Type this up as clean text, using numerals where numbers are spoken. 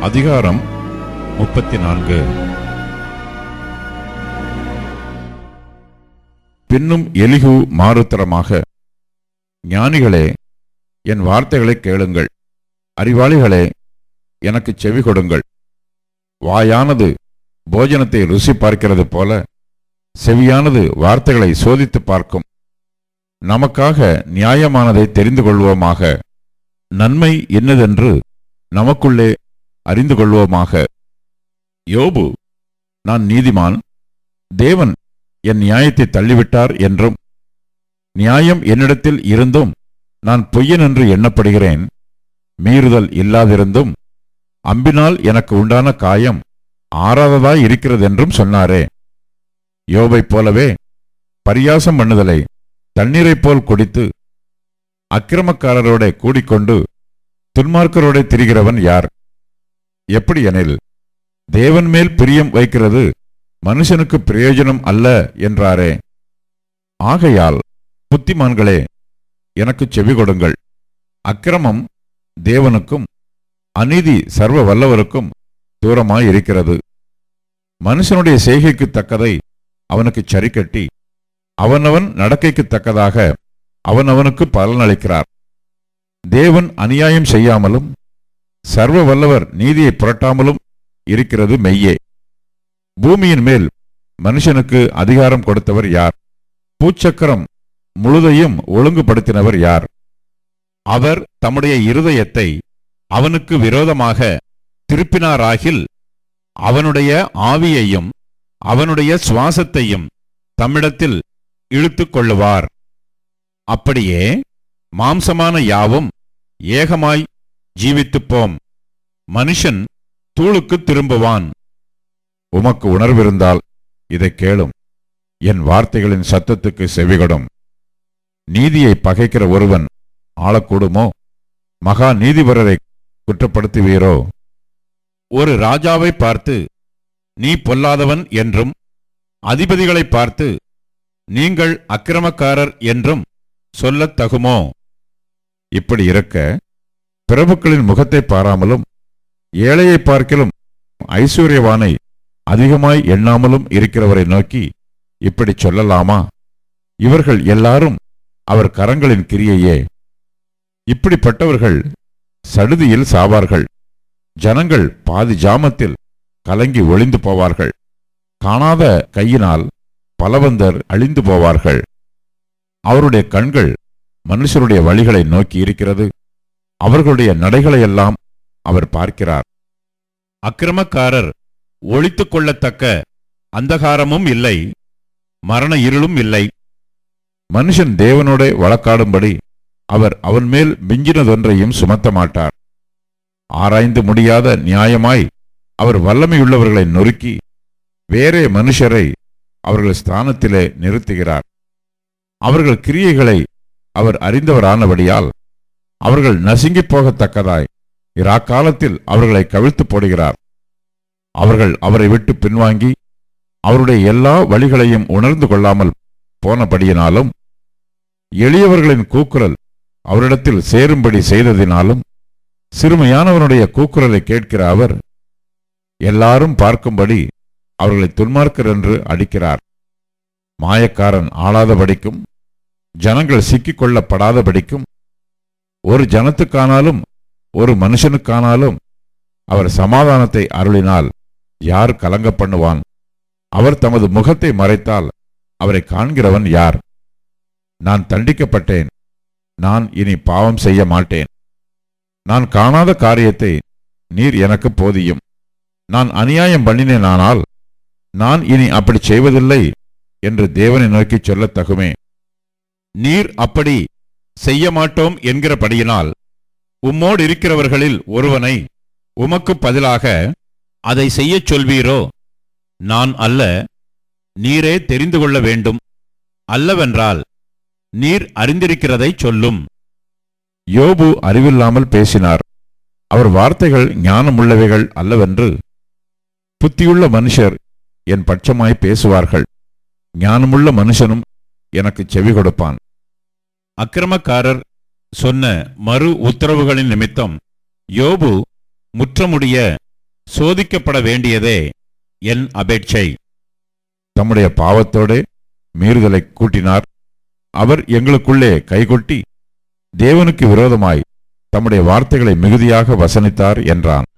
அதிகாரம் 34. பின்னும் எலிகு மாறுத்தரமாக, ஞானிகளே, என் வார்த்தைகளை கேளுங்கள், அறிவாளிகளே, எனக்கு செவி கொடுங்கள். வாயானது போஜனத்தை ருசி பார்க்கிறது போல செவியானது வார்த்தைகளை சோதித்து பார்க்கும். நமக்காக நியாயமானதை தெரிந்து கொள்வோமாக, நன்மை என்னதென்று நமக்குள்ளே அறிந்து கொள்வோமாக. யோபு, நான் நீதிமான், தேவன் என் நியாயத்தை தள்ளிவிட்டார் என்றும், நியாயம் என்னிடத்தில் இருந்தும் நான் பொய்யன் என்று எண்ணப்படுகிறேன், மீறுதல் இல்லாதிருந்தும் அம்பினால் எனக்கு உண்டான காயம் ஆறாததாய் இருக்கிறதென்றும் சொன்னாரே. யோபைப் போலவே பரியாசம் பண்ணுதலை தண்ணீரைப் போல் குடித்து அக்கிரமக்காரரோட கூடிக்கொண்டு துன்மார்க்கரோட திரிகிறவன் யார்? எப்படி எனில், தேவன் மேல் பிரியம் வைக்கிறது மனுஷனுக்கு பிரயோஜனம் அல்ல என்றாரே. ஆகையால் புத்திமான்களே, எனக்கு செவி கொடுங்கள். அக்கிரமம் தேவனுக்கும் அநீதி சர்வ வல்லவருக்கும் தூரமாயிருக்கிறது. மனுஷனுடைய செய்கைக்கு தக்கதை அவனுக்கு சரிக்கட்டி அவனவன் நடக்கைக்கு தக்கதாக அவனவனுக்கு பலனளிக்கிறார். தேவன் அநியாயம் செய்யாமலும் சர்வ வல்லவர் நீதியை புரட்டாமலும் இருக்கிறது மெய்யே. பூமியின் மேல் மனுஷனுக்கு அதிகாரம் கொடுத்தவர் யார்? பூச்சக்கரம் முழுதையும் ஒழுங்குபடுத்தினவர் யார்? அவர் தம்முடைய இருதயத்தை அவனுக்கு விரோதமாக திருப்பினாராகில் அவனுடைய ஆவியையும் அவனுடைய சுவாசத்தையும் தம்மிடத்தில் இழுத்துக் கொள்ளுவார். அப்படியே மாம்சமான யாவும் ஏகமாய் ஜீவித்துப்போம், மனுஷன் தூளுக்கு திரும்புவான். உமக்கு உணர்விருந்தால் இதை கேளும், என் வார்த்தைகளின் சத்தத்துக்கு செவிகொடும். நீதியை பகைக்கிற ஒருவன் ஆளக்கூடுமோ? மகா நீதிபரரை குற்றப்படுத்துவீரோ? ஒரு ராஜாவை பார்த்து நீ பொல்லாதவன் என்றும், அதிபதிகளை பார்த்து நீங்கள் அக்கிரமக்காரர் என்றும் சொல்லத் தகுமோ? இப்படி இருக்க பிரபுக்களின் முகத்தை பாராமலும் ஏழையை பார்க்கிலும் ஐஸ்வர்யவானை அதிகமாய் எண்ணாமலும் இருக்கிறவரை நோக்கி இப்படி சொல்லலாமா? இவர்கள் எல்லாரும் அவர் கரங்களின் கிரியையே. இப்படிப்பட்டவர்கள் சடுதியில் சாவார்கள். ஜனங்கள் பாதி ஜாமத்தில் கலங்கி ஒளிந்து போவார்கள். காணாத கையினால் பலவந்தர் அழிந்து போவார்கள். அவருடைய கண்கள் மனுஷருடைய வழிகளை நோக்கி இருக்கிறது, அவர்களுடைய நடைகளையெல்லாம் அவர் பார்க்கிறார். அக்கிரமக்காரர் ஒளித்துக் கொள்ளத்தக்க அந்தகாரமும் இல்லை, மரண இருளும் இல்லை. மனுஷன் தேவனோட வழக்காடும்படி அவர் அவன் மேல் மிஞ்சினதொன்றையும் சுமத்த மாட்டார். ஆராய்ந்து முடியாத நியாயமாய் அவர் வல்லமையுள்ளவர்களை நொறுக்கி வேறே மனுஷரை அவர்கள் ஸ்தானத்திலே நிறுத்துகிறார். அவர்கள் கிரியைகளை அவர் அறிந்தவரானபடியால் அவர்கள் நசுங்கிப் போகத்தக்கதாய் இராக்காலத்தில் அவர்களை கவிழ்த்து போடுகிறார். அவர்கள் அவரை விட்டு பின்வாங்கி அவருடைய எல்லா வழிகளையும் உணர்ந்து கொள்ளாமல் போனபடியினாலும், எளியவர்களின் கூக்குரல் அவரிடத்தில் சேரும்படி செய்ததினாலும், சிறுமையானவனுடைய கூக்குரலை கேட்கிற அவர் எல்லாரும் பார்க்கும்படி அவர்களை துன்மார்க்கர் என்று அடிக்கிறார். மாயக்காரன் ஆளாதபடிக்கும் ஜனங்கள் சிக்கிக் கொள்ளப்படாதபடிக்கும் ஒரு ஜனத்துக்கானாலும் ஒரு மனுஷனுக்கானாலும் அவர் சமாதானத்தை அருளினால் யார் கலங்க பண்ணுவான்? அவர் தமது முகத்தை மறைத்தால் அவரை காண்கிறவன் யார்? நான் தண்டிக்கப்பட்டேன், நான் இனி பாவம் செய்ய மாட்டேன். நான் காணாத காரியத்தை நீர் எனக்கு போதியும். நான் அநியாயம் பண்ணினேனானால் நான் இனி அப்படி செய்வதில்லை என்று தேவனை நோக்கி சொல்லத் தகுமே. நீர் அப்படி செய்ய மாட்டோம் என்கிறபடியினால் உம்மோடு இருக்கிறவர்களில் ஒருவனை உமக்கு பதிலாக அதை செய்யச் சொல்வீரோ? நான் அல்ல, நீரே தெரிந்து கொள்ள வேண்டும். அல்லவென்றால் நீர் அறிந்திருக்கிறதை சொல்லும். யோபு அறிவில்லாமல் பேசினார். அவர் வார்த்தைகள் ஞானமுள்ளவைகள் அல்லவென்று புத்தியுள்ள மனுஷர் என் பட்சமாய் பேசுவார்கள். ஞானமுள்ள மனுஷனும் எனக்கு செவி கொடுப்பான். அக்கிரமக்காரர் சொன்ன மறு உத்தரவுகளின் நிமித்தம் யோபு முற்றமுடிய சோதிக்கப்பட வேண்டியதே என் அபேட்சை. தம்முடைய பாவத்தோடு மீறுதலை கூட்டினார். அவர் எங்களுக்குள்ளே கைகொட்டி தேவனுக்கு விரோதமாய் தம்முடைய வார்த்தைகளை மிகுதியாக வசனித்தார் என்றான்.